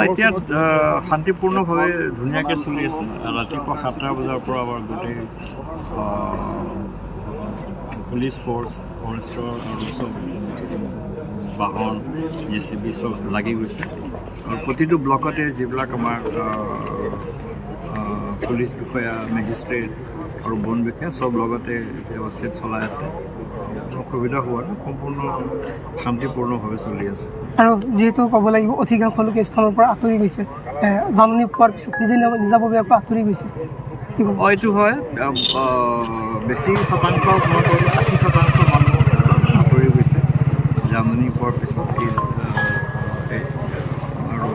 এতিয়া শান্তিপূৰ্ণভাৱে ধুনীয়াকৈ চলি আছে। ৰাতিপুৱা 7টা বজাৰ পৰা আমাৰ গোটেই পুলিচ ফ'ৰ্চ, ফৰেষ্টৰ আৰু চব বাহন JCB চব লাগি গৈছে। আৰু প্ৰতিটো ব্লকতে যিবিলাক আমাৰ পুলিচ বিষয়া, মেজিষ্ট্ৰেট আৰু বন বিষয়া চব লগতে ব্যৱস্থিত চলাই আছে। অসুবিধা হোৱাটো সম্পূৰ্ণ শান্তিপূৰ্ণভাৱে চলি আছে। আৰু যিহেতু ক'ব লাগিব অধিকাংশ লোকে স্থানৰ পৰা আঁতৰি গৈছে, জাননী পোৱাৰ পিছত নিজাববীয়াকৈ আঁতৰি গৈছে। এইটো হয়, বেছি শতাংশ মই ক'লোঁ 80% মানুহ আঁতৰি গৈছে জাননী পোৱাৰ পিছত। আৰু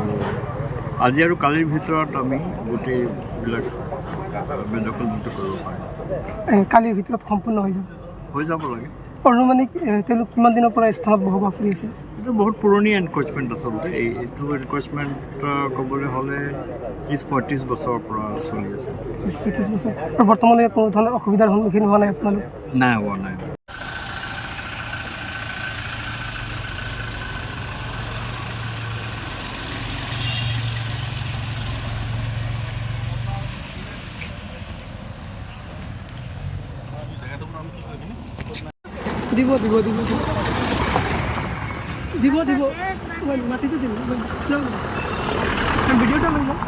আজি আৰু কালিৰ ভিতৰত আমি গোটেইবিলাক বেদখলমুক্ত কৰিব পাৰিম। কালিৰ ভিতৰত সম্পূৰ্ণ হৈ যাব লাগে। অনুমানিক তেওঁলোক কিমান দিনৰ পৰা স্থানত বসবাস কৰি আছে? এইটো বহুত পুৰণি এনক্ৰচমেণ্ট আচলতে। এইটো এনক্ৰচমেণ্ট ক'বলৈ হ'লে 30-35 বছৰৰ পৰা চলি আছে। 30-35 বছৰ। আৰু বৰ্তমানলৈ কোনো ধৰণৰ অসুবিধাৰ সন্মুখীন হোৱা নাই আপোনালোক? নাই হোৱা নাই। দিব মাটিটো দিব ভিডিঅ'টা লৈ যাওঁ।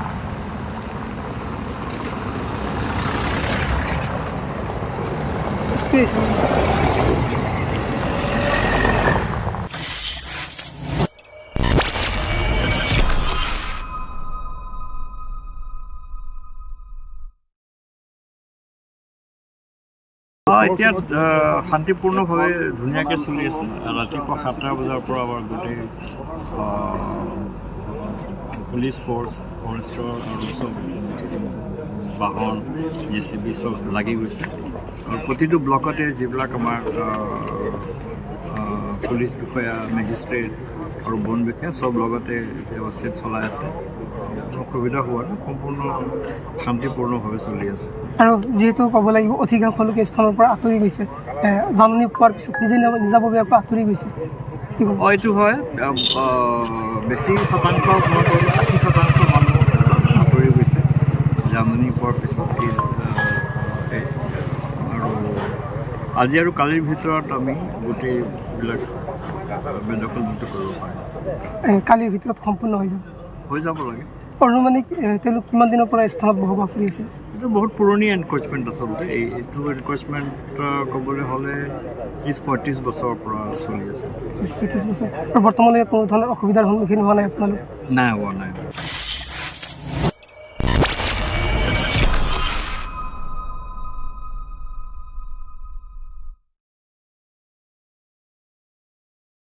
স্পেচ এতিয়া শান্তিপূৰ্ণভাৱে ধুনীয়াকৈ চলি আছে। ৰাতিপুৱা 7টা বজাৰ পৰা আমাৰ গোটেই পুলিচ ফ'ৰ্চ, ফৰেষ্টৰ আৰু চব বাহন JCB চব লাগি গৈছে। আৰু প্ৰতিটো ব্লকতে যিবিলাক আমাৰ পুলিচ বিষয়া, মেজিষ্ট্ৰেট আৰু বন বিষয়া চব লগতে ব্যৱস্থিত চলাই আছে। অসুবিধা হোৱাটো সম্পূৰ্ণ শান্তিপূৰ্ণভাৱে চলি আছে। আৰু যিহেতু ক'ব লাগিব অধিকাংশ লোকে স্থানৰ পৰা আঁতৰি গৈছে, জাননী পোৱাৰ পিছত নিজাববীয়াকৈ আঁতৰি গৈছে। এইটো হয়, বেছি শতাংশ মই ক'লোঁ 80% মানুহ আঁতৰি গৈছে জাননী পোৱাৰ পিছত। আৰু আজি আৰু কালিৰ ভিতৰত আমি গোটেইবিলাক বেদখলমুক্ত কৰিব পাৰিম। কালিৰ ভিতৰত সম্পূৰ্ণ হৈ যাব লাগে। অনুমানিক তেওঁলোক কিমান দিনৰ পৰা স্থানত বসবাস কৰি আছে? এইটো বহুত পুৰণি এনক্ৰচমেণ্ট আচলতে। এইটো এনক্ৰচমেণ্ট ক'বলৈ হ'লে 30-35 বছৰৰ পৰা চলি আছে। 30-35 বছৰ। আৰু বৰ্তমানলৈ কোনো ধৰণৰ অসুবিধাৰ সন্মুখীন হোৱা নাই আপোনালোক? নাই হোৱা নাই।